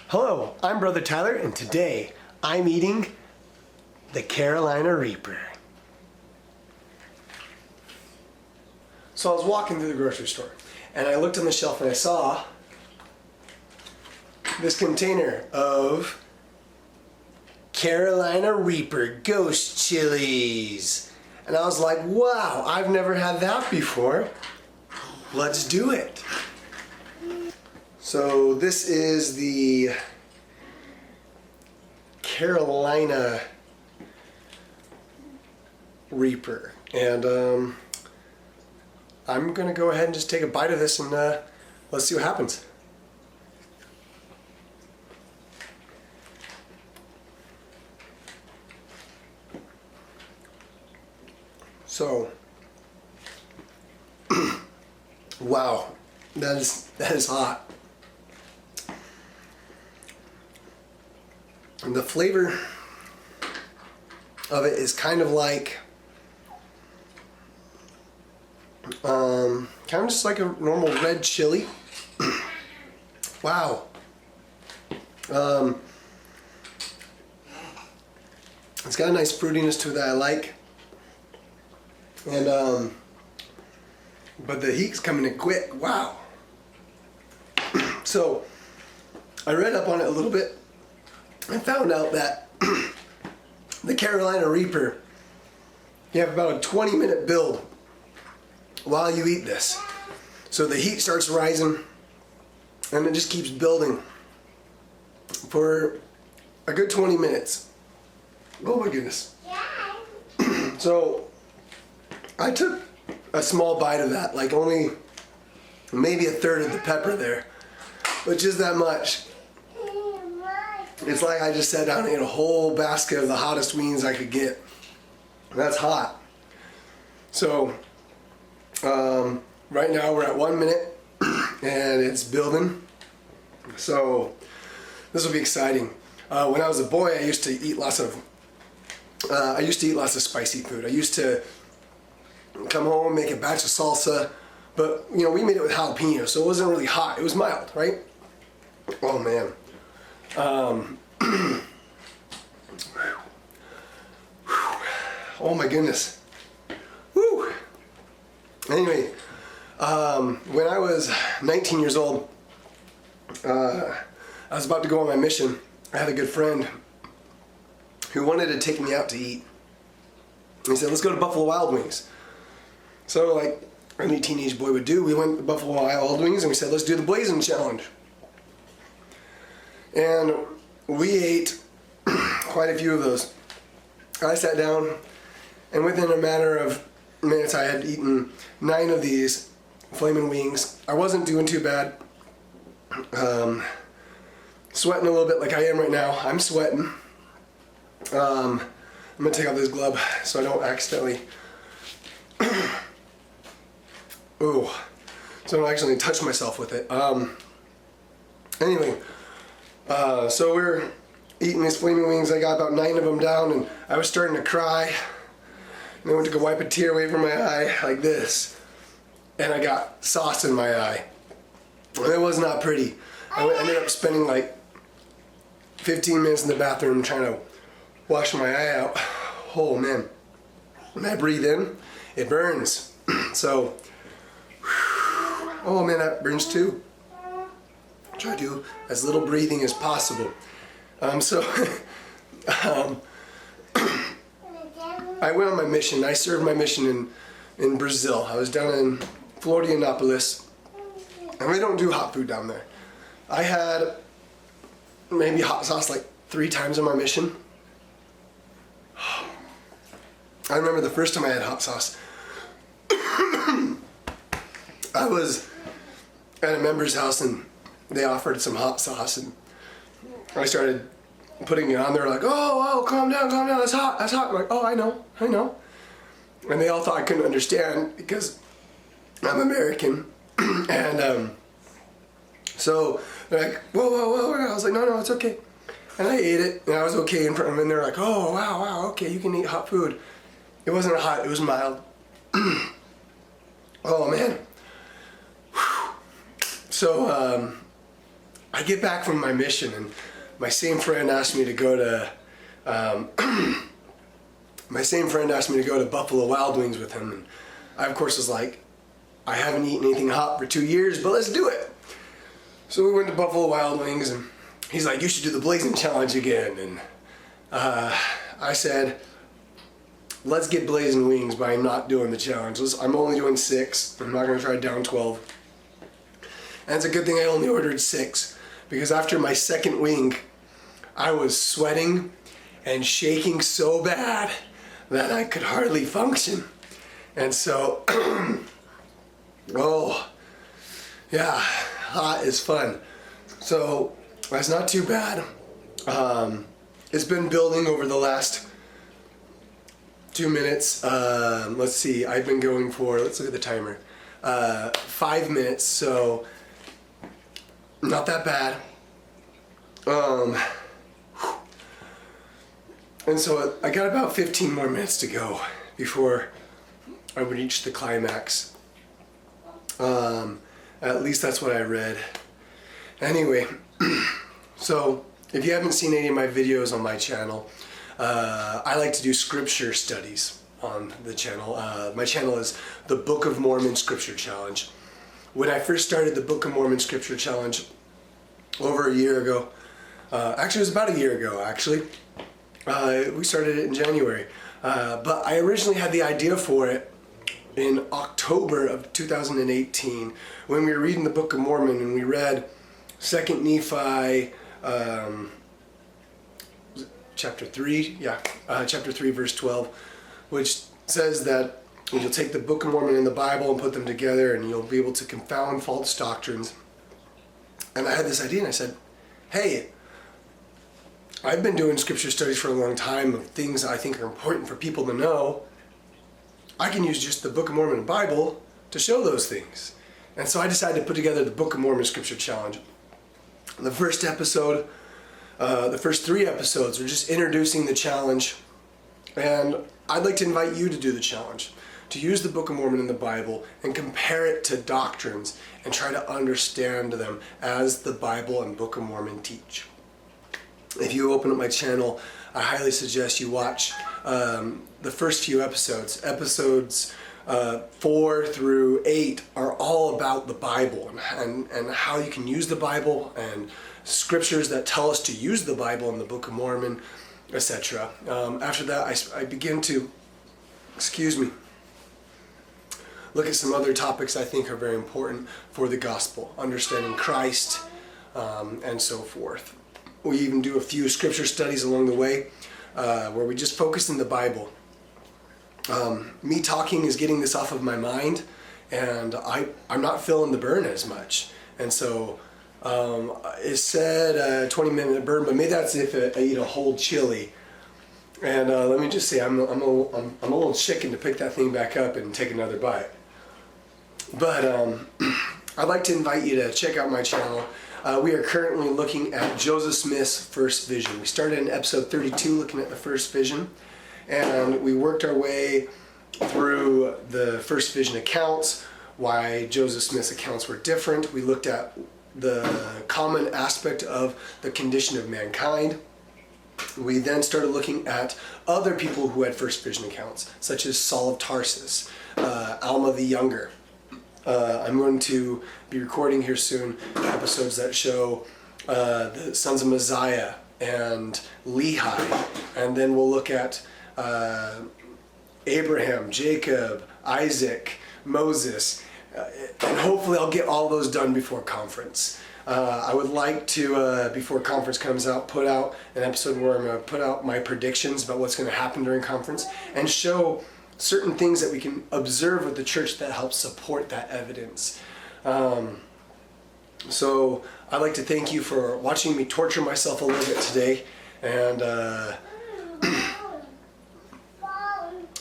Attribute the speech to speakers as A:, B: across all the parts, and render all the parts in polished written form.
A: Hello, I'm Brother Tyler, and today I'm eating the Carolina Reaper. So I was walking through the grocery store, and I looked on the shelf and I saw this container of Carolina Reaper Ghost Chilies. And I was like, wow, I've never had that before. Let's do it. So this is the Carolina Reaper, and I'm gonna go ahead and just take a bite of this and let's see what happens. So, wow, that is hot. And the flavor of it is kind of like, kind of just like a normal red chili. Wow. It's got a nice fruitiness to it that I like. And, but the heat's coming in quick. Wow. So, I read up on it a little bit. I found out that the Carolina Reaper, you have about a 20-minute build while you eat this. So the heat starts rising and it just keeps building for a good 20 minutes. Oh my goodness. So I took a small bite of that, like only maybe a third of the pepper there, which is that much. It's like I just sat down and ate a whole basket of the hottest wings I could get. That's hot. So, right now we're at 1 minute and it's building. So, this will be exciting. When I was a boy, I used to eat lots of spicy food. I used to come home, make a batch of salsa, but you know, we made it with jalapeno, so it wasn't really hot. It was mild, right? Oh man. Oh my goodness. Woo. Anyway, when I was 19 years old, I was about to go on my mission. I had a good friend who wanted to take me out to eat. He said, let's go to Buffalo Wild Wings. So like any teenage boy would do, we went to Buffalo Wild Wings and we said, let's do the Blazing Challenge. And we ate quite a few of those. I sat down, and within a matter of minutes I had eaten 9 of these flaming wings. I wasn't doing too bad. Sweating a little bit like I am right now. I'm sweating. I'm gonna take off this glove so I don't accidentally so I don't actually touch myself with it. Anyway, so we're eating these flaming wings. I got about 9 of them down and I was starting to cry. And I went to go wipe a tear away from my eye like this. And I got sauce in my eye. And it was not pretty. I ended up spending like 15 minutes in the bathroom trying to wash my eye out. Oh man. When I breathe in, it burns. So, oh man, that burns too. Try to do as little breathing as possible. I went on my mission. I served my mission in Brazil. I was down in Florianopolis, and we don't do hot food down there. I had maybe hot sauce like 3 times on my mission. I remember the first time I had hot sauce. I was at a member's house and they offered some hot sauce and I started putting it on. They were like, oh, calm down, that's hot. I'm like, oh, I know. And they all thought I couldn't understand because I'm American. And so they're like, whoa. And I was like, no, it's okay. And I ate it and I was okay in front of them and they're like, oh, wow, okay, you can eat hot food. It wasn't hot, it was mild. Oh man. So, I get back from my mission, and my same friend asked me to go to Buffalo Wild Wings with him, and I of course was like, I haven't eaten anything hot for 2 years, but let's do it. So we went to Buffalo Wild Wings, and he's like, you should do the Blazing Challenge again. And I said, let's get blazing wings, but I'm not doing the challenge. I'm only doing 6. I'm not going to try down 12. And it's a good thing I only ordered 6, because after my second wing, I was sweating and shaking so bad that I could hardly function. And so, oh, yeah, hot is fun. So that's not too bad. It's been building over the last 2 minutes. Let's see, I've been going for, let's look at the timer, 5 minutes, so not that bad. And so I got about 15 more minutes to go before I would reach the climax. At least that's what I read. Anyway, so if you haven't seen any of my videos on my channel, I like to do scripture studies on the channel. My channel is the Book of Mormon Scripture Challenge. When I first started the Book of Mormon Scripture Challenge over a year ago, actually it was about a year ago actually, we started it in January, but I originally had the idea for it in October of 2018 when we were reading the Book of Mormon, and we read 2 Nephi chapter 3, chapter 3 verse 12, which says that you'll take the Book of Mormon and the Bible and put them together and you'll be able to confound false doctrines. And I had this idea and I said, hey, I've been doing scripture studies for a long time of things I think are important for people to know. I can use just the Book of Mormon and Bible to show those things. And so I decided to put together the Book of Mormon Scripture Challenge. The first episode, the first 3 episodes are just introducing the challenge, and I'd like to invite you to do the challenge, to use the Book of Mormon and the Bible and compare it to doctrines and try to understand them as the Bible and Book of Mormon teach. If you open up my channel, I highly suggest you watch the first few episodes. Episodes 4 through 8 are all about the Bible and how you can use the Bible and scriptures that tell us to use the Bible in the Book of Mormon, etc. After that, I begin to, look at some other topics I think are very important for the gospel, understanding Christ, and so forth. We even do a few scripture studies along the way where we just focus in the Bible. Me talking is getting this off of my mind, and I'm not feeling the burn as much. And so it said 20-minute burn, but maybe that's if I eat a whole chili. And let me just say, I'm a little chicken to pick that thing back up and take another bite. But I'd like to invite you to check out my channel. We are currently looking at Joseph Smith's first vision. We started in episode 32 looking at the first vision, and we worked our way through the first vision accounts, why Joseph Smith's accounts were different. We looked at the common aspect of the condition of mankind. We then started looking at other people who had first vision accounts, such as Saul of Tarsus, Alma the Younger. I'm going to be recording here soon episodes that show the sons of Messiah and Lehi, and then we'll look at Abraham, Jacob, Isaac, Moses, and hopefully I'll get all those done before conference. I would like to, before conference comes out, put out an episode where I'm going to put out my predictions about what's going to happen during conference and show certain things that we can observe with the church that help support that evidence. So I'd like to thank you for watching me torture myself a little bit today, and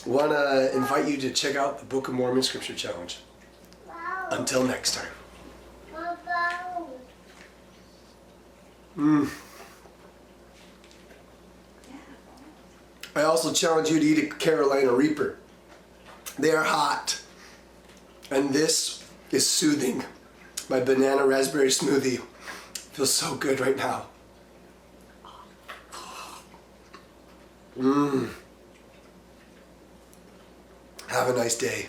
A: want to invite you to check out the Book of Mormon Scripture Challenge. Until next time. I also challenge you to eat a Carolina Reaper. They are hot. And this is soothing. My banana raspberry smoothie Feels so good right now. Have a nice day.